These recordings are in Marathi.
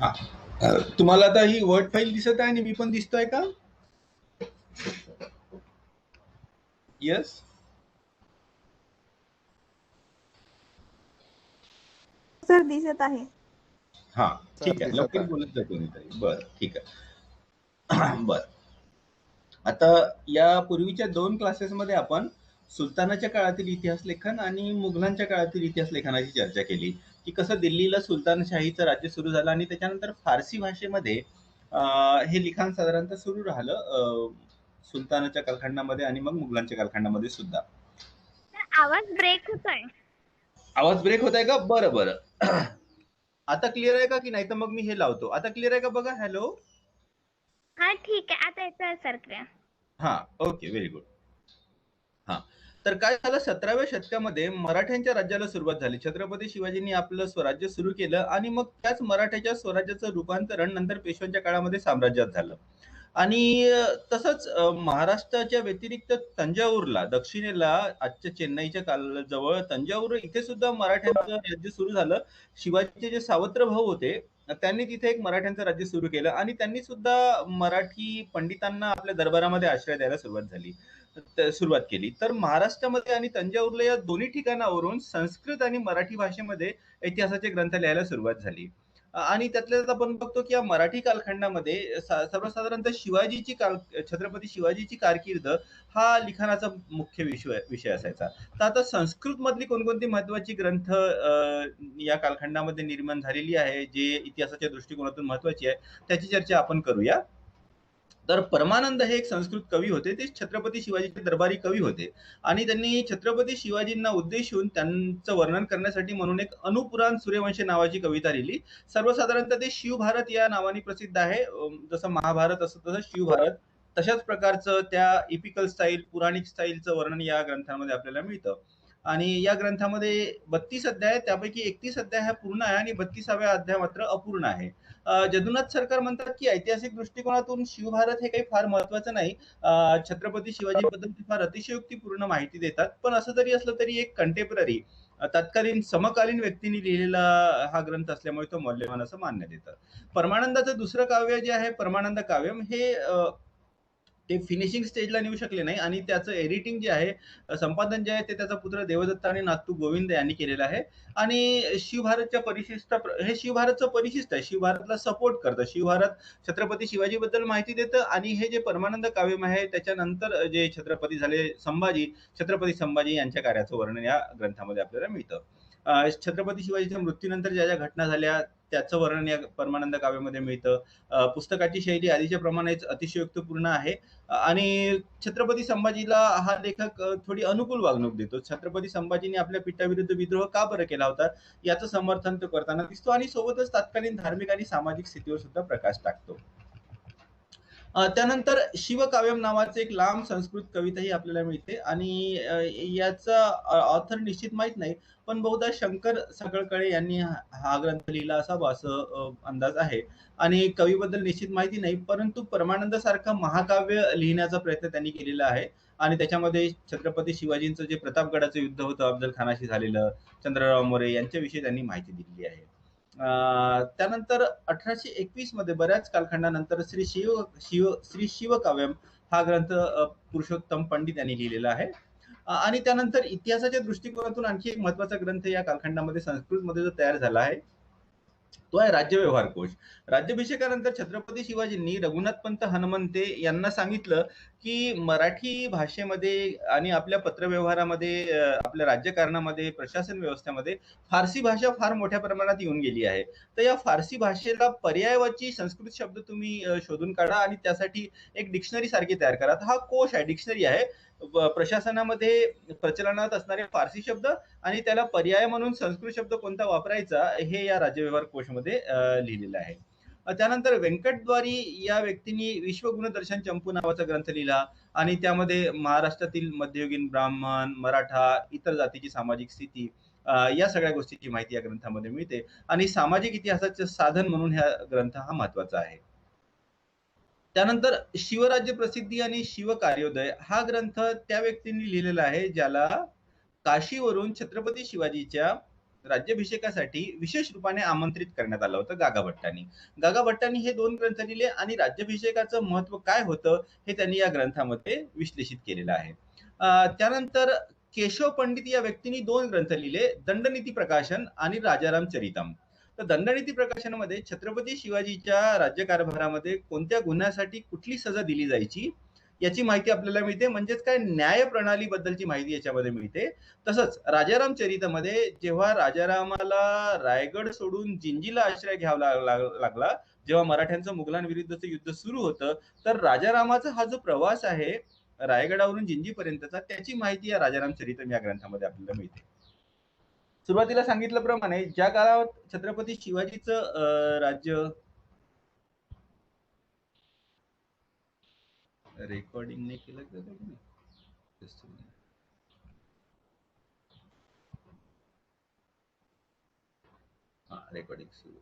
हा. तुम्हाला आता ही वर्ड फाईल दिसत आहे आणि मी पण दिसतोय का? येस. सर दिसत आहे. हा सर ठीक आहे, दिसत लवकर आहे. बोलत जा कोणीतरी. बरं ठीक आहे. बर, आता या पूर्वीच्या 2 क्लासेसमध्ये आपण सुलतानाच्या काळातील इतिहास लेखन आणि मुघलांच्या काळातील इतिहास लेखनाची चर्चा केली, की कसं दिल्लीला सुलतानशाहीचं राज्य सुरू झालं आणि त्याच्यानंतर फारसी भाषेमध्ये हे लिखाण साधारणतः सुरू राहिलं सुलतानाच्या कालखंडामध्ये आणि मग मुघलांच्या कालखंडामध्ये सुद्धा. आवाज ब्रेक होतोय. आवाज ब्रेक होत आहे का? बरं बरं. आता क्लिअर आहे का की नाही? तर मग मी हे लावतो. आता क्लिअर आहे का बघा? हॅलो. हा ठीक आहे, आता येतोय सर क्लिअर. हा ओके, व्हेरी गुड. हा, तर काय झालं, 17व्या शतकामध्ये मराठ्यांच्या राज्याला सुरुवात झाली. छत्रपती शिवाजींनी आपलं स्वराज्य सुरू केलं आणि मग त्याच मराठ्याच्या स्वराज्याचं रूपांतरण नंतर पेशव्यांच्या काळामध्ये साम्राज्यात झालं. आणि तसंच महाराष्ट्राच्या व्यतिरिक्त तंजावरला, दक्षिणेला आजच्या चेन्नईच्या जवळ तंजावर, इथे सुद्धा मराठ्यांचं राज्य सुरू झालं. शिवाजीचे जे सावत्र भाऊ होते त्यांनी तिथे एक मराठ्यांचं राज्य सुरू केलं आणि त्यांनी सुद्धा मराठी पंडितांना आपल्या दरबारामध्ये आश्रय द्यायला सुरुवात केली. तर महाराष्ट्रामध्ये आणि तंजावरला या दोन्ही ठिकाणावरून संस्कृत आणि मराठी भाषेमध्ये इतिहासाचे ग्रंथ लिहायला सुरुवात झाली. आणि त्यातल्या त्यात आपण बघतो की या मराठी कालखंडामध्ये सर्वसाधारणतः छत्रपती शिवाजीची कारकीर्द हा लिखाणाचा मुख्य विषय असायचा. तर आता संस्कृत मधली कोणकोणती महत्वाची ग्रंथ या कालखंडामध्ये निर्माण झालेली आहे, जे इतिहासाच्या दृष्टिकोनातून महत्वाची आहे, त्याची चर्चा आपण करूया. तर परमानंद हे एक संस्कृत कवी होते. ते छत्रपती शिवाजीचे दरबारी कवी होते आणि त्यांनी छत्रपती शिवाजींना उद्देशून त्यांचं वर्णन करण्यासाठी म्हणून एक अनुपुराण सूर्यवंशी नावाची कविता लिहिली. सर्वसाधारणतः ते शिवभारत या नावाने प्रसिद्ध आहे. जसं महाभारत असं तसं शिवभारत, तशाच प्रकारचं त्या इपिकल स्टाईल, पुराणिक स्टाईलचं वर्णन या ग्रंथांमध्ये आपल्याला मिळतं. आणि या ग्रंथामध्ये 32 अध्याय आहेत, त्यापैकी 31 अध्याय हा पूर्ण आहे आणि 32व्या अध्याय मात्र अपूर्ण आहे. जदुनाथ सरकार म्हणतात की ऐतिहासिक दृष्टिकोनातून शिवभारत हे काही फार महत्वाचं नाही. छत्रपती शिवाजीबद्दल ते फार अतिशयोक्तीपूर्ण माहिती देतात. पण असं जरी असलं तरी एक कंटेम्पररी, तत्कालीन समकालीन व्यक्तींनी लिहिलेला हा ग्रंथ असल्यामुळे तो मौल्यवान असं मानण्यात येतं. परमानंदाचं दुसरं काव्य जे आहे, परमानंद काव्यम, हे ते फिनिशिंग स्टेजला नेऊ शकले नाही आणि त्याचं एडिटिंग जे आहे, संपादन जे आहे, ते त्याचा पुत्र देवदत्त आणि नातू गोविंद यांनी केलेलं आहे. आणि शिवभारतच्या हे शिवभारतचं परिशिष्ट आहे, शिवभारतला सपोर्ट करतं. शिवभारत छत्रपती शिवाजीबद्दल माहिती देतं आणि हे जे परमानंद काव्यम आहे त्याच्यानंतर जे छत्रपती झाले छत्रपती संभाजी यांच्या कार्याचं वर्णन या ग्रंथामध्ये आपल्याला मिळतं. छत्रपती शिवाजीच्या मृत्यूनंतर ज्या ज्या घटना झाल्या त्याचं वर्णन या परमानंद काव्यामध्ये मिळतं. पुस्तकाची शैली आधीच्या प्रमाणेच अतिशयोक्तपूर्ण आहे आणि छत्रपती संभाजीला हा लेखक थोडी अनुकूल वागणूक देतो. छत्रपती संभाजीने आपल्या पित्याविरुद्ध विद्रोह का बरं केला होता याचं समर्थन तो करताना दिसतो आणि सोबतच तत्कालीन धार्मिक आणि सामाजिक स्थितीवर सुद्धा प्रकाश टाकतो. त्यानंतर शिवकाव्यम नावाचे एक लांब संस्कृत कविताही आपल्याला मिळते आणि याचा ऑथर निश्चित माहित नाही, पण बहुधा शंकर सकळकळे यांनी हा ग्रंथ लिहिला असावा असं अंदाज आहे. आणि कवीबद्दल निश्चित माहिती नाही, परंतु परमानंद सारखं महाकाव्य लिहिण्याचा प्रयत्न त्यांनी केलेला आहे आणि त्याच्यामध्ये छत्रपती शिवाजींचं जे प्रतापगडाचं युद्ध होतं अफजल खानाशी झालेलं, चंद्रराव मोरे यांच्याविषयी त्यांनी माहिती दिलेली आहे. त्यानंतर 1821 मध्ये बऱ्याच कालखंडानंतर श्री शिवकाव्यम हा ग्रंथ पुरुषोत्तम पंडित यांनी लिहिलेला आहे. आणि त्यानंतर इतिहासाच्या दृष्टिकोनातून आणखी एक महत्वाचा ग्रंथ या कालखंडामध्ये संस्कृतमध्ये जो तयार झाला आहे तो आहे राज्यव्यवहार कोश. राज्याभिषेकानंतर छत्रपती शिवाजींनी रघुनाथपंत हनुमंते यांना सांगितलं की मराठी भाषेमध्ये आणि आपल्या पत्रव्यवहारामध्ये, आपल्या राज्यकारणामध्ये, प्रशासन व्यवस्थेमध्ये फारसी भाषा फार मोठ्या प्रमाणात येऊन गेली आहे. तर या फारसी भाषेला पर्यायवाची संस्कृत शब्द तुम्ही शोधून काढा आणि त्यासाठी एक डिक्शनरी सारखी तयार करा. हा कोश आहे, डिक्शनरी आहे, प्रशासनामध्ये प्रचलनात असणारे फारसी शब्द आणि त्याला पर्याय म्हणून संस्कृत शब्द कोणता वापरायचा हे या राज्यव्यवहार कोशमध्ये लिहिलेलं आहे. त्यानंतर व्यंकटद्वारी या व्यक्तींनी विश्वगुणदर्शन चंपू नावाचा ग्रंथ लिहिला आणि त्यामध्ये महाराष्ट्रातील मध्ययुगीन ब्राह्मण, मराठा, इतर जातीची सामाजिक स्थिती या सगळ्या गोष्टीची माहिती या ग्रंथामध्ये मिळते आणि सामाजिक इतिहासाचे साधन म्हणून हा ग्रंथ हा महत्वाचा आहे. त्यानंतर शिवराज्य प्रसिद्धी आणि शिवकार्योदय हा ग्रंथ त्या व्यक्तींनी लिहिलेला आहे ज्याला काशीवरून छत्रपती शिवाजीच्या राज्याभिषेकासाठी विशेष रूपाने आमंत्रित करण्यात आलं होतं गागा भट्टांनी. गागा भट्टांनी हे 2 ग्रंथ लिहिले आणि राज्याभिषेकाचं महत्त्व काय होतं हे त्यांनी या ग्रंथामध्ये विश्लेषित केलेलं आहे. त्यानंतर केशव पंडित या व्यक्तींनी 2 ग्रंथ लिहिले, दंडनीती प्रकाशन आणि राजाराम चरितम. तर दंडनीती प्रकाशनामध्ये छत्रपती शिवाजीच्या राज्यकारभारामध्ये कोणत्या गुन्ह्यासाठी कुठली सजा दिली जायची याची माहिती आपल्याला मिळते, म्हणजेच काय न्याय प्रणालीबद्दलची माहिती याच्यामध्ये मिळते. तसंच राजाराम चरितमध्ये जेव्हा राजारामाला रायगड सोडून जिंजीला आश्रय घ्यावा लागला, जेव्हा मराठ्यांचं मुघलांविरुद्धचं युद्ध सुरू होतं, तर राजारामाचा हा जो प्रवास आहे रायगडावरून जिंजीपर्यंतचा, त्याची माहिती या राजाराम चरितम या ग्रंथामध्ये आपल्याला मिळते. सुरुवातीला सांगितल्याप्रमाणे ज्या काळात छत्रपती शिवाजीचं राज्य रेकॉर्डिंग नाही केलं का तुम्ही? रेकॉर्डिंग सुरू.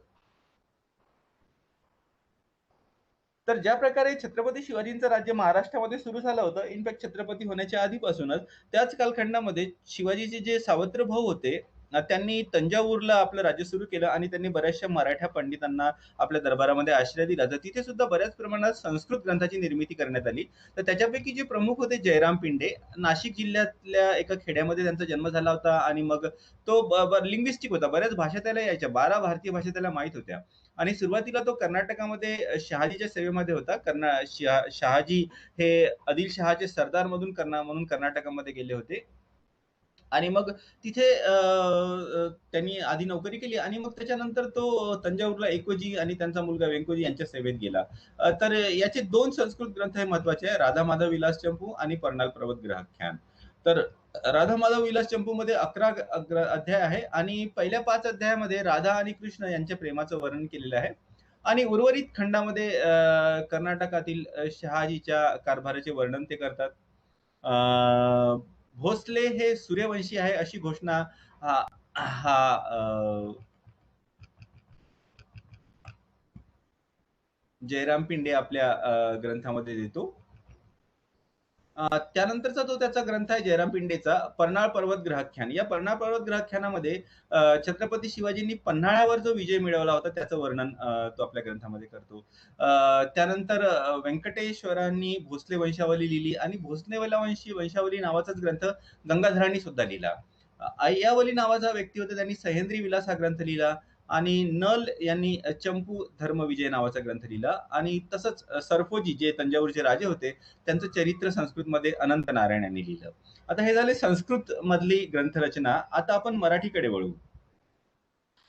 तर ज्या प्रकारे छत्रपती शिवाजींचं राज्य महाराष्ट्रामध्ये सुरू झालं होतं, इनफॅक्ट छत्रपती होण्याच्या आधीपासूनच, त्याच कालखंडामध्ये शिवाजीचे जे सावत्र भाऊ होते, त्यांनी तंजावरला आपलं राज्य सुरू केलं आणि त्यांनी बऱ्याचशा मराठा पंडितांना आपल्या दरबारामध्ये आश्रय दिला. तर तिथे सुद्धा बऱ्याच प्रमाणात संस्कृत ग्रंथाची निर्मिती करण्यात आली. तर त्याच्यापैकी जे प्रमुख होते जयराम पिंडे, नाशिक जिल्ह्यातल्या एका खेड्यामध्ये त्यांचा जन्म झाला होता आणि मग तो लिंग्विस्टिक होता, बऱ्याच भाषा त्याला यायच्या, 12 भारतीय भाषा त्याला माहित होत्या. आणि सुरुवातीला तो कर्नाटकामध्ये शहाजीच्या सेवेमध्ये होता. शहाजी हे आदिलशहाचे सरदार म्हणून कर्नाटकामध्ये गेले होते आणि मग तिथे त्यांनी आधी नोकरी केली आणि मग त्याच्यानंतर तो तंजावरला एकवजी आणि त्यांचा मुलगा व्यंकोजी यांच्या सेवेत गेला. तर याचे 2 संस्कृत ग्रंथ हे महत्वाचे आहे, राधा माधव विलास चंपू आणि परनाल पर्वत ग्रहाख्यान. तर राधा माधव विलास चंपू मध्ये 11 अध्याय आहे आणि पहिल्या 5 अध्यायामध्ये राधा आणि कृष्ण यांच्या प्रेमाचं वर्णन केलेलं आहे आणि उर्वरित खंडामध्ये कर्नाटकातील शहाजीच्या कारभाराचे वर्णन ते करतात. भोसले हे सूर्यवंशी आहे अशी घोषणा जयराम पिंडे आपल्या ग्रंथामध्ये देतो. त्यानंतरचा जो त्याचा ग्रंथ आहे जयराम पिंडेचा परनाळ पर्वत ग्रहाख्यान. या परनाळ पर्वत ग्रहाख्यानामध्ये छत्रपती शिवाजींनी पन्हाळ्यावर जो विजय मिळवला होता त्याचं वर्णन तो आपल्या ग्रंथामध्ये करतो. त्यानंतर व्यंकटेश्वरांनी भोसले वंशावली लिहिली आणि भोसले वंशावली नावाचाच ग्रंथ गंगाधरांनी सुद्धा लिहिला. अय्यावली नावाचा व्यक्ती होता, त्यांनी सह्याद्री विलास हा ग्रंथ लिहिला आणि नल यांनी चंपू धर्मविजय नावाचा ग्रंथ लिहिला आणि तसंच सरफोजी जे तंजावरचे राजे होते त्यांचं चरित्र संस्कृतमध्ये अनंत नारायण यांनी लिहिलं. आता हे झाले संस्कृत मधली ग्रंथरचना. आता आपण मराठीकडे वळू.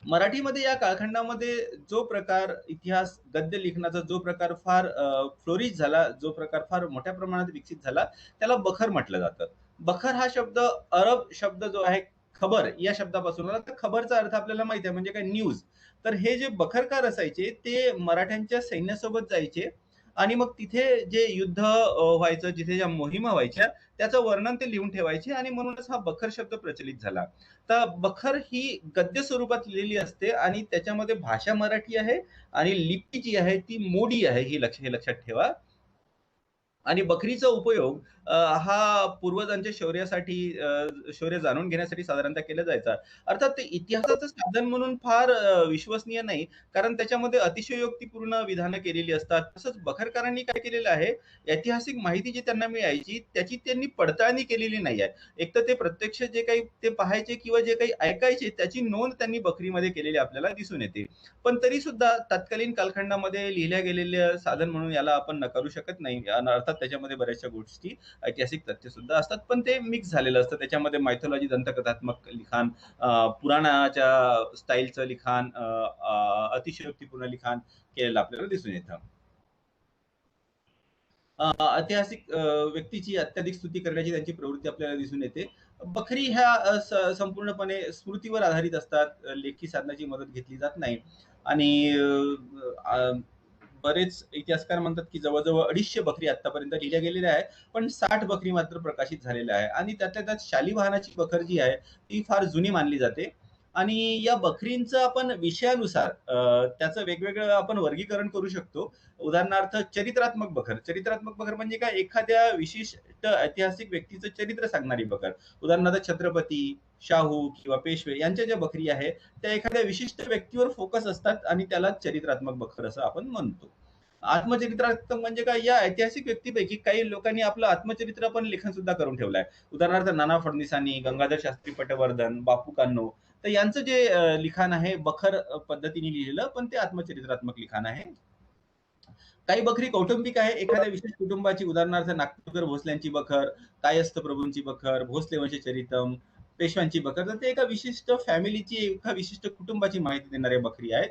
मराठीमध्ये या कालखंडामध्ये जो प्रकार इतिहास गद्य लिखनाचा जो प्रकार फार फ्लोरिश झाला, जो प्रकार फार मोठ्या प्रमाणात विकसित झाला, त्याला बखर म्हटलं जातं. बखर हा शब्द अरब शब्द जो आहे खबर या शब्दापासून आला. तर खबरचा अर्थ आपल्याला माहिती आहे, म्हणजे काय न्यूज. तर हे जे बखरकार असायचे ते मराठ्यांच्या सैन्यासोबत जायचे आणि मग तिथे जे युद्ध व्हायचं, जिथे ज्या मोहिमा व्हायच्या त्याचं वर्णन ते लिहून ठेवायचे आणि म्हणूनच हा बखर शब्द प्रचलित झाला. तर बखर ही गद्य स्वरूपात लिहिलेली असते आणि त्याच्यामध्ये भाषा मराठी आहे आणि लिपी जी आहे ती मोडी आहे, हे लक्षात ठेवा. आणि बखरीचा उपयोग हा पूर्वजांच्या शौर्यासाठी शौर्य जाणून घेण्यासाठी साधारणतः केला जायचा. अर्थात ते इतिहासाचं साधन म्हणून फार विश्वसनीय नाही, कारण त्याच्यामध्ये अतिशयोक्तीपूर्ण विधानं केलेली असतात. तसंच बखरकारांनी काय केलेलं आहे, ऐतिहासिक माहिती जी त्यांना मिळायची त्याची त्यांनी पडताळणी केलेली नाही आहे. एक तर ते प्रत्यक्ष जे काही ते पाहायचे किंवा जे काही ऐकायचे त्याची नोंद त्यांनी बखरीमध्ये केलेली आपल्याला दिसून येते. पण तरी सुद्धा तत्कालीन कालखंडामध्ये लिहिल्या गेलेल्या साधन म्हणून याला आपण नकारू शकत नाही. अर्थात त्याच्यामध्ये बऱ्याचशा गोष्टी ऐतिहासिक तथ्य सुद्धा असतात, पण ते मिक्स झालेलं असतं. त्याच्यामध्ये मायथॉलॉजी, दंतकथात्मक लिखाण, पुराणाच्या स्टाईलचं लिखाण, अतिशयोक्तीपूर्ण लिखाण केलेलं आपल्याला दिसून येतं. ऐतिहासिक व्यक्तीची अत्याधिक स्तुती करण्याची त्यांची प्रवृत्ती आपल्याला दिसून येते. बखरी ह्या संपूर्णपणे स्मृतीवर आधारित असतात, लेखी साधनाची मदत घेतली जात नाही आणि बरेच इतिहासकार म्हणतात की जवळजवळ 250 बकरी आतापर्यंत लिहिल्या गेलेल्या आहे, पण 60 बकरी मात्र प्रकाशित झालेल्या आहे आणि त्यातल्या त्यात शालिवाहनाची बखर जी आहे ती फार जुनी मानली जाते आणि या बखरींचं आपण विषयानुसार त्याचं वेगवेगळं आपण वर्गीकरण करू शकतो. उदाहरणार्थ चरित्रात्मक बखर म्हणजे काय, एखाद्या विशिष्ट ऐतिहासिक व्यक्तीचं चरित्र सांगणारी बखर. उदाहरणार्थ छत्रपती, शाहू किंवा पेशवे यांच्या ज्या बखरी आहे त्या एखाद्या विशिष्ट व्यक्तीवर फोकस असतात आणि त्याला चरित्रात्मक बखर असं आपण म्हणतो. आत्मचरित्रात्मक म्हणजे काय, या ऐतिहासिक व्यक्तीपैकी काही लोकांनी आपलं आत्मचरित्र पण लेखन सुद्धा करून ठेवलं आहे. उदाहरणार्थ नाना फडणवीसांनी, गंगाधर शास्त्री पटवर्धन, बापू कान्हो, तर यांचं जे लिखाण आहे बखर पद्धतीने लिहिलेलं, पण ते आत्मचरित्रात्मक लिखाण आहे. काही बखरी कौटुंबिक आहे, एखाद्या विशेष कुटुंबाची, उदाहरणार्थ नागपूरकर भोसल्यांची बखर, कायस्थ प्रभूंची बखर, भोसले वंशचरितम, पेशव्यांची बखर, तर ते एका विशिष्ट फॅमिलीची, एका विशिष्ट कुटुंबाची माहिती देणाऱ्या बखरी आहेत.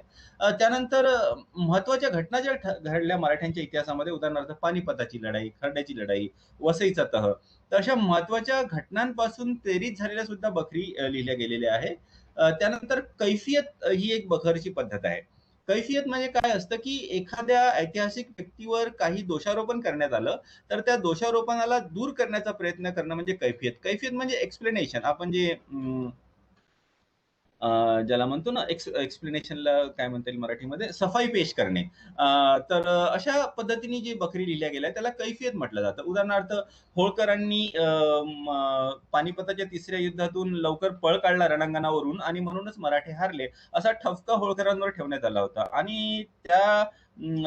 त्यानंतर महत्वाच्या घटना ज्या घडल्या मराठ्यांच्या इतिहासामध्ये, उदाहरणार्थ पानिपताची लढाई, खर्ड्याची लढाई, वसईचा तह, तर अशा महत्वाच्या घटनांपासून प्रेरित झालेल्या सुद्धा बखरी लिहिल्या गेलेल्या आहे. त्यानंतर कैफियत ही एक बखरची पद्धत आहे. कैफियत म्हणजे काय असतं, की एखाद्या ऐतिहासिक व्यक्तीवर काही दोषारोपण करण्यात आलं, तर त्या दोषारोपणाला दूर करण्याचा प्रयत्न करणं म्हणजे कैफियत. कैफियत म्हणजे एक्सप्लेनेशन. आपण जे ज्याला म्हणतो ना, एक्सप्लेनेशनला काय म्हणता येईल मराठीमध्ये, सफाई पेश करणे. तर अशा पद्धतीने जी बखरी लिहिल्या गेल्या त्याला कैफियत म्हटलं जातं. उदाहरणार्थ होळकरांनी पानिपताच्या तिसऱ्या युद्धातून लवकर पळ काढला रणांगणावरून आणि म्हणूनच मराठे हारले, असा ठपका होळकरांवर ठेवण्यात आला होता आणि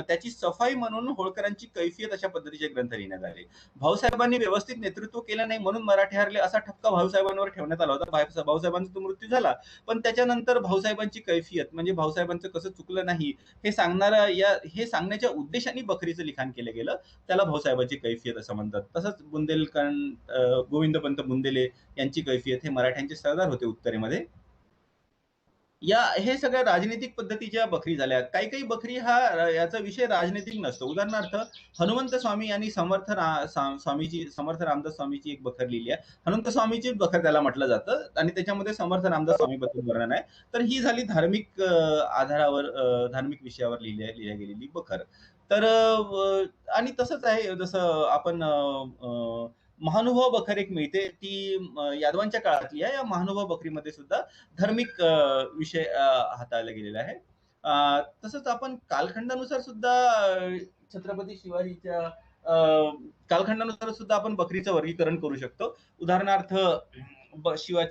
त्याची सफाई म्हणून होळकरांची कैफियत अशा पद्धतीचे ग्रंथ लिहिण्यात आले. भाऊसाहेबांनी व्यवस्थित नेतृत्व केलं नाही म्हणून मराठे हारले, असा ठपका भाऊसाहेबांवर ठेवण्यात आला होता. भाऊसाहेबांचा तो मृत्यू झाला, पण त्याच्यानंतर भाऊसाहेबांची कैफियत म्हणजे भाऊसाहेबांचं कसं चुकलं नाही हे हे सांगण्याच्या उद्देशाने बखरीचं लिखाण केलं गेलं, त्याला भाऊसाहेबांची कैफियत असं म्हणतात. तसंच गोविंदपंत बुंदेले यांची कैफियत, हे मराठ्यांचे सरदार होते उत्तरेमध्ये. हे सगळ्या राजनीतिक पद्धतीच्या बखरी झाल्या. काही काही बखरी याचा विषय राजनीतिक नसतो. उदाहरणार्थ हनुमंत स्वामी यांनी समर्थ रामदास स्वामीची एक बखर लिहिली आहे. हनुमंत स्वामीची बखर त्याला म्हटलं जातं आणि त्याच्यामध्ये समर्थ रामदास स्वामी बद्दल वर्णन आहे. तर ही झाली धार्मिक आधारावर, धार्मिक विषयावर लिहिल्या गेलेली बखर. तर आणि तसंच आहे, जसं आपण महानुभाव बखर एक मिळते, ती यादवांच्या काळातली आहे. या महानुभाव बखरीमध्ये सुद्धा धार्मिक विषय हाताळला गेलेला आहे. तसंच आपण कालखंडानुसार सुद्धा छत्रपती शिवाजीच्या कालखंडानुसार सुद्धा आपण बखरीचं वर्गीकरण करू शकतो. उदाहरणार्थ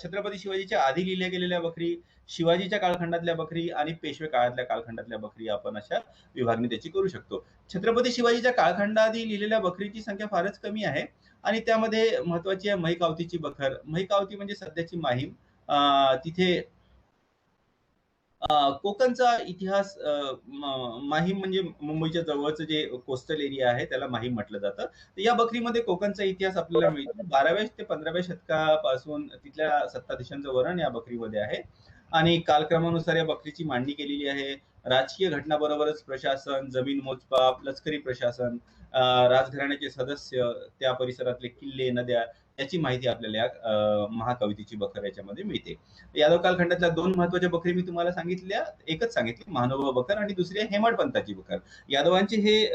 छत्रपती शिवाजीच्या आधी लिहिल्या गेलेल्या बखरी, शिवाजीच्या कालखंडातल्या बखरी आणि पेशवे काळातल्या कालखंडातल्या बखरी, आपण अशा विभागणी त्याची करू शकतो. छत्रपती शिवाजीच्या कालखंडाआधी लिहिलेल्या बखरीची संख्या फारच कमी आहे आणि त्यामध्ये महत्वाची आहे महिकावतीची बखर. महिकावती म्हणजे सध्याची माहीम. तिथे कोकणचा इतिहास, माहीम म्हणजे मुंबईच्या जवळचं जे कोस्टल एरिया आहे त्याला माहीम म्हटलं जातं. तर या बखरीमध्ये कोकणचा इतिहास आपल्याला मिळतो. 12व्या ते 15व्या शतकापासून तिथल्या सत्ताधीशांचं वर्णन या बखरीमध्ये आहे आणि कालक्रमानुसार या बखरीची मांडणी केलेली आहे. राजकीय घटनाबरोबरच प्रशासन, जमीन मोजमाप, लष्करी प्रशासन, राजघराण्याचे सदस्य, त्या परिसरातले किल्ले, नद्या याची माहिती आपल्याला या महाकवितेची बखर याच्यामध्ये मिळते. यादव कालखंडातल्या दोन महत्वाच्या बखरी मी तुम्हाला सांगितल्या, एकच सांगितली, महानुभाव बखर आणि दुसरी आहे हेमाडपंताची बखर. यादवांचे हे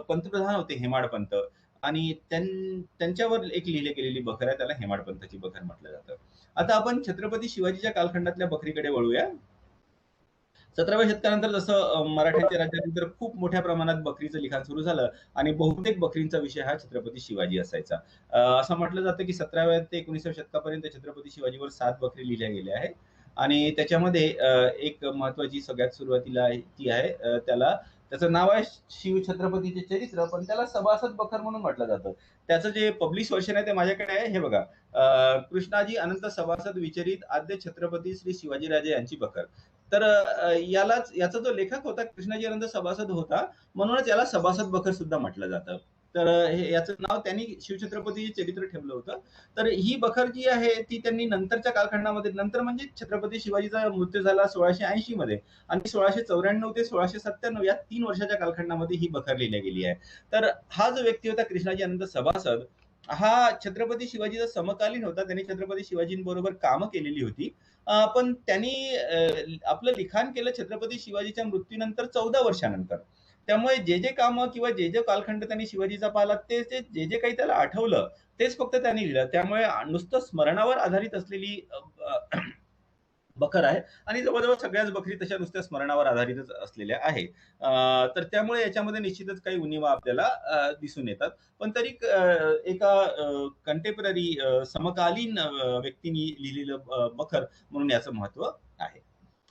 पंतप्रधान होते हेमाडपंत आणि त्यांच्यावर एक लिहिली गेलेली बखर आहे, त्याला हेमाडपंताची बखर म्हटलं जातं. आता आपण छत्रपती शिवाजीच्या कालखंडातल्या बखरीकडे वळूया. 17व्या शतकानंतर जसं मराठ्यांच्या राज्यानंतर खूप मोठ्या प्रमाणात बखरीचं लिखाण सुरू झालं आणि बहुतेक बखरींचा विषय हा छत्रपती शिवाजी असायचा. असं म्हटलं जातं की 17व्या ते 19व्या शतकापर्यंत छत्रपती शिवाजीवर 7 बखरी लिहिल्या गेल्या आहेत आणि त्याच्यामध्ये एक महत्वाची सगळ्यात सुरुवातीला ती आहे, त्याचं नाव आहे शिव छत्रपतीचे चरित्र, पण त्याला सभासद बखर म्हणून म्हटलं जातं. त्याचं जे पब्लिश वर्षन आहे ते माझ्याकडे आहे, हे बघा. कृष्णाजी अनंत सभासद विचरित आद्य छत्रपती श्री शिवाजीराजे यांची बखर. तर याचा जो लेखक होता कृष्णाजी अनंत सभासद होता, म्हणूनच याला सभासद बखर सुद्धा म्हटलं जातं. तर याचं नाव त्यांनी शिवछत्रपती चरित्र ठेवलं होतं. तर ही बखर जी आहे ती त्यांनी नंतरच्या कालखंडामध्ये, नंतर म्हणजे छत्रपती शिवाजीचा मृत्यू झाला 1680 मध्ये आणि 1694 ते 1697 या 3 वर्षाच्या कालखंडामध्ये ही बखर लिहिली गेली आहे. तर हा जो व्यक्ती होता कृष्णाजी अनंत सभासद, हा छत्रपती शिवाजीचा समकालीन होता. त्यांनी छत्रपती शिवाजींबरोबर कामं केलेली होती, पण त्यांनी आपलं लिखाण केलं छत्रपती शिवाजीच्या मृत्यूनंतर 14 वर्षानंतर. त्यामुळे जे कामं किंवा जे कालखंड त्यांनी शिवाजीचा पाहिला, ते जे काही त्याला आठवलं तेच फक्त त्यांनी लिहिलं. त्यामुळे नुसतं स्मरणावर आधारित असलेली बखर आहे आणि जवळजवळ सगळ्याच बकरी तशा नुसत्या स्मरणावर आधारितच असलेल्या आहे. तर त्यामुळे याच्यामध्ये निश्चितच काही उणिवा आपल्याला दिसून येतात. पण तरी एका कंटेम्पररी समकालीन व्यक्तींनी लिहिलेलं बखर म्हणून याचं महत्व आहे.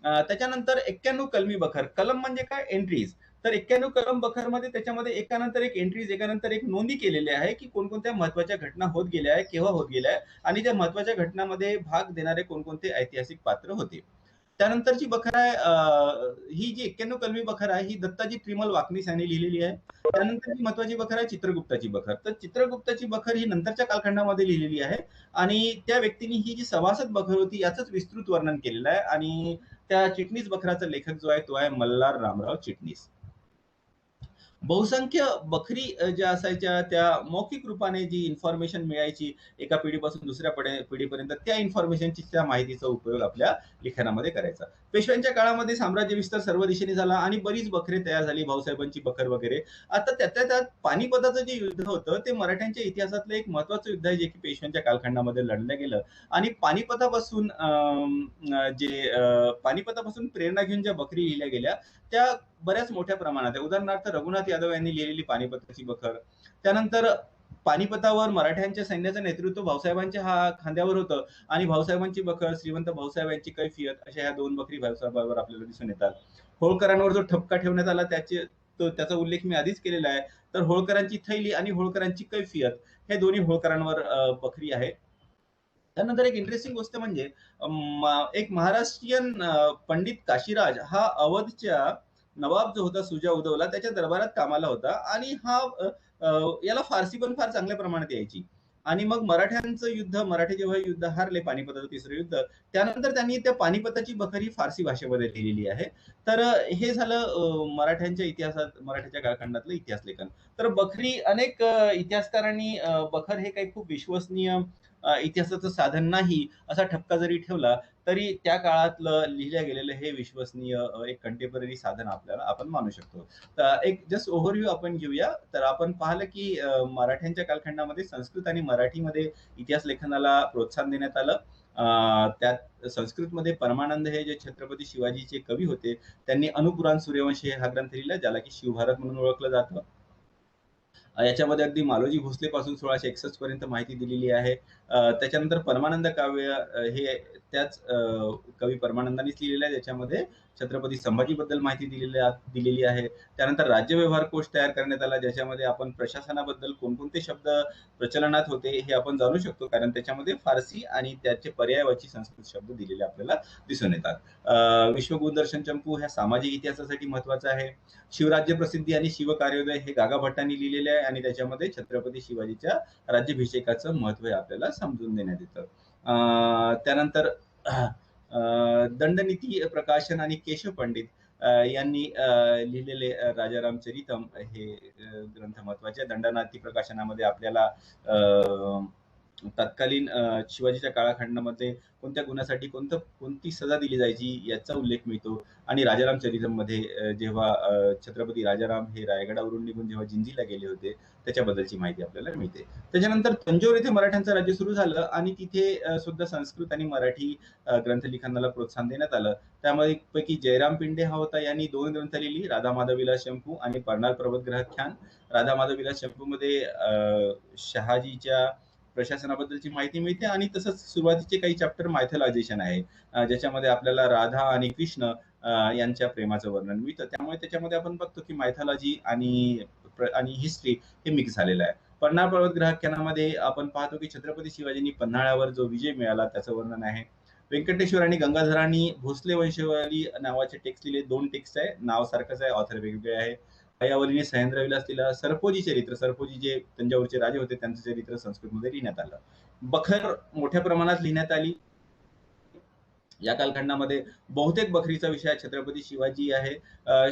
त्याच्यानंतर 91 कलमी बखर. कलम म्हणजे काय? एंट्रीज. तर 91 कलम बखरमध्ये त्याच्यामध्ये एकानंतर एक एंट्रीज, एकानंतर एक नोंदी केलेल्या आहे की कोणकोणत्या महत्वाच्या घटना होत गेल्या आहे, केव्हा होत गेल्या आहे आणि त्या महत्वाच्या घटनांमध्ये भाग देणारे कोणकोणते ऐतिहासिक पात्र होते. त्यानंतरची बखर आहे ही जी 91 कलमी बखर आहे ही दत्ताजी त्रिमल वाकनीस यांनी लिहिलेली आहे. त्यानंतरची महत्वाची बखर आहे चित्रगुप्ताची बखर. तर चित्रगुप्ताची बखर ही नंतरच्या कालखंडामध्ये लिहिलेली आहे आणि त्या व्यक्तीने ही जी सभासद बखर होती याचंच विस्तृत वर्णन केलेलं आहे आणि त्या चिटणीस बखराचा लेखक जो आहे तो आहे मल्हार रामराव चिटणीस. बहुसंख्य बकरी ज्या असायच्या त्या मौखिक रूपाने जी इन्फॉर्मेशन मिळायची एका पिढीपासून दुसऱ्या पिढीपर्यंत, त्या इन्फॉर्मेशनची, त्या माहितीचा उपयोग आपल्या लिखाणामध्ये करायचा. पेशव्यांच्या काळामध्ये साम्राज्य विस्तार सर्व दिशेने झाला आणि बरीच बखरे तयार झाली, भाऊसाहेबांची बखर वगैरे. आता त्यातल्या त्यात पानिपताचं जे युद्ध होतं ते मराठ्यांच्या इतिहासातलं एक महत्वाचं युद्ध आहे जे की पेशव्यांच्या कालखंडामध्ये लढलं गेलं आणि पानिपतापासून प्रेरणा घेऊन ज्या बकरी लिहिल्या गेल्या त्या बऱ्याच मोठ्या प्रमाणात आहे. उदाहरणार्थ रघुनाथ यादव यांनी लिहिलेली पानिपताची बखर. त्यानंतर पानिपतावर मराठ्यांच्या सैन्याचं नेतृत्व भाऊसाहेबांच्या खांद्यावर होतं आणि भाऊसाहेबांची बखर, श्रीमंत भाऊसाहेब यांची कैफियत, अशा ह्या दोन बकरी भाऊसाहेबांवर आपल्याला दिसून येतात. होळकरांवर जो ठपका ठेवण्यात आला त्याचा उल्लेख मी आधीच केलेला आहे. तर होळकरांची थैली आणि होळकरांची कैफियत हे दोन्ही होळकरांवर बकरी आहे. त्यानंतर एक इंटरेस्टिंग गोष्ट म्हणजे एक महाराष्ट्रीयन पंडित काशीराज हा अवधच्या नवाब जो होता सुजा उदौला त्याच्या दरबारात कामाला होता आणि याला फारसी पण फार चांगल्या प्रमाणात यायची. आणि मग मराठे जेव्हा युद्ध हारले, पानिपताचं तिसरं युद्ध, त्यानंतर त्यांनी त्या पानिपताची बखर ही फारसी भाषेमध्ये लिहिलेली आहे. तर हे झालं मराठ्याच्या कालखंडातलं इतिहास लेखन. तर बखरी अनेक इतिहासकारांनी बखर हे काही खूप विश्वसनीय इतिहासाचं साधन नाही असा ठपका जरी ठेवला तरी त्या काळातलं लिहिल्या गेलेलं हे विश्वसनीय एक कंटेम्पररी साधन आपण मानू शकतो. तर एक जस्ट ओव्हरव्ह्यू आपण घेऊया. तर आपण पाहिलं की मराठ्यांच्या कालखंडामध्ये संस्कृत आणि मराठीमध्ये इतिहास लेखनाला प्रोत्साहन देण्यात आलं. त्यात संस्कृतमध्ये परमानंद हे जे छत्रपती शिवाजीचे कवी होते त्यांनी अनुपुराण सूर्यवंशी हा ग्रंथ लिहिला ज्याला की शिवभारत म्हणून ओळखलं जातं. याच्यामध्ये अगदी मालोजी भोसले पासून 1661 पर्यंत माहिती दिलेली आहे. त्याच्यानंतर परमानंद काव्य हे त्याच कवी परमानंदांनीच लिहिलेलं आहे. ज्याच्यामध्ये छत्रपती संभाजीबद्दल माहिती दिलेली आहे. त्यानंतर राज्यव्यवहार कोश तयार करण्यात आला ज्याच्यामध्ये आपण प्रशासनाबद्दल कोणकोणते शब्द प्रचलनात होते हे आपण जाणू शकतो कारण त्याच्यामध्ये फारसी आणि त्याचे पर्यायवाची संस्कृत शब्द दिलेले आपल्याला दिसून येतात. विश्वगुरुदर्शन चंपू ह्या सामाजिक इतिहासासाठी महत्वाचं आहे. शिवराज्य प्रसिद्धी आणि शिवकार्योदय हे गागा भट्टांनी लिहिलेले आहे आणि त्याच्यामध्ये छत्रपती शिवाजीच्या राज्याभिषेकाचं महत्व आपल्याला समजून देण्यात येतं. त्यानंतर दंडनीती प्रकाशन आणि केशव पंडित यांनी लिहिलेले राजाराम चरितम हे ग्रंथ महत्वाचे. दंडनीती प्रकाशनामध्ये आपल्याला तत्कालीन शिवाजीच्या काळखंडामध्ये कोणत्या गुन्ह्यासाठी कोणती सजा दिली जायची याचा उल्लेख मिळतो आणि राजाराम चरितम मध्ये जेव्हा छत्रपती राजाराम हे रायगडावरून निघून जेव्हा जिंजीला गेले होते त्याच्याबद्दलची माहिती आपल्याला मिळते. त्याच्यानंतर तंजोर येथे मराठ्यांचं राज्य सुरू झालं आणि तिथे सुद्धा संस्कृत आणि मराठी ग्रंथलिखाणाला प्रोत्साहन देण्यात आलं. त्यामध्ये पैकी जयराम पिंडे हा होता. यांनी 2 ग्रंथ लिहिली, राधा माधवविलास शंभू आणि परनाल पर्वतग्रहाख्यान. राधा माधवविलास शंभू मध्ये शहाजीच्या प्रशासनाबद्दलची माहिती मिळते आणि तसंच सुरुवातीचे काही चॅप्टर मायथॉलायझेशन आहे ज्याच्यामध्ये आपल्याला राधा आणि कृष्ण यांच्या प्रेमाचं वर्णन मिळतं. त्यामुळे त्याच्यामध्ये आपण बघतो की मायथॉलॉजी आणि हिस्ट्री हे मिक्स झालेलं आहे. पन्हाळ पर्वतग्रहाख्यानामध्ये आपण पाहतो की छत्रपती शिवाजींनी पन्हाळ्यावर जो विजय मिळाला त्याचं वर्णन आहे. व्यंकटेश्वर आणि गंगाधरांनी भोसले वंशावली नावाचे टेक्स्ट लिहिले. 2 टेक्स्ट आहे, नाव सारखंच आहे, ऑथर वेगवेगळे आहे. हयावलीने सह्याद्रविलास लिहिला. सरपोजी जे तंजावरचे राजे होते त्यांचं चरित्र संस्कृतमध्ये लिहिण्यात आलं. बखर मोठ्या प्रमाणात लिहिण्यात आली. या कालखंडामध्ये बहुतेक बखरीचा विषय छत्रपती शिवाजी आहे.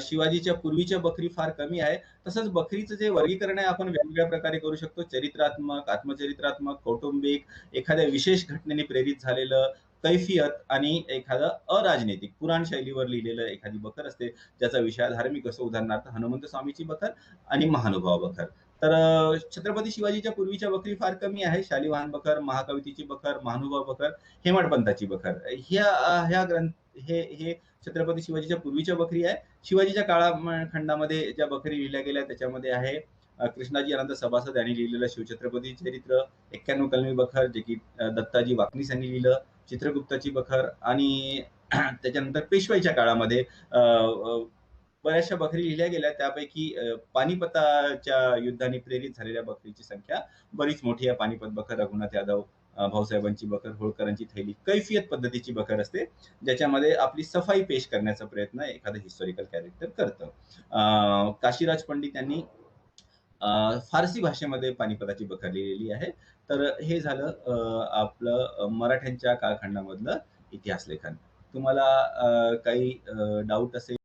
शिवाजीच्या पूर्वीच्या बखरी फार कमी आहे. तसंच बखरीचं जे वर्गीकरण आहे आपण वेगवेगळ्या प्रकारे करू शकतो. चरित्रात्मक, आत्मचरित्रात्मक, कौटुंबिक, एखाद्या विशेष घटनेने प्रेरित झालेलं, कैफियत आणि एखादं अराजनैतिक पुराण शैलीवर लिहिलेलं एखादी बखर असते ज्याचा विषय धार्मिक असतो. उदाहरणार्थ हनुमंत स्वामीची बखर आणि महानुभाव बखर. तर छत्रपती शिवाजीच्या पूर्वीच्या बखरी फार कमी आहे. शालिवाहन बखर, महाकवितेची बखर, महानुभाव बखर, हेमाडपंताची बखर. ह्या ग्रंथ हे छत्रपती शिवाजीच्या पूर्वीच्या बखरी आहे. शिवाजीच्या काळखंडामध्ये ज्या बखरी लिहिल्या गेल्या त्याच्यामध्ये आहे कृष्णाजी अनंत सभासद यांनी लिहिलेलं शिवछत्रपती चरित्र, 91 कलमी बखर जे की दत्ताजी वाकनीस यांनी लिहिलं, चित्रगुप्ताची बखर आणि त्याच्यानंतर पेशवाईच्या काळामध्ये बऱ्याचशा बखरी लिहिल्या गेल्या. त्यापैकी पानिपताच्या युद्धाने प्रेरित झालेल्या बखरीची संख्या बरीच मोठी आहे. पानिपत बखर, रघुनाथ यादव, भाऊसाहेबांची बखर, होळकरांची थैली, कैफियत पद्धतीची बखर असते ज्याच्यामध्ये आपली सफाई पेश करण्याचा प्रयत्न एखादं हिस्टॉरिकल कॅरेक्टर करतं. काशीराज पंडित यांनी फारसी भाषेमध्ये पानिपताची बखर लिहिलेली आहे. तर हे झालं आपलं मराठ्यांच्या कालखंडामधलं इतिहास लेखन. तुम्हाला काही डाऊट असेल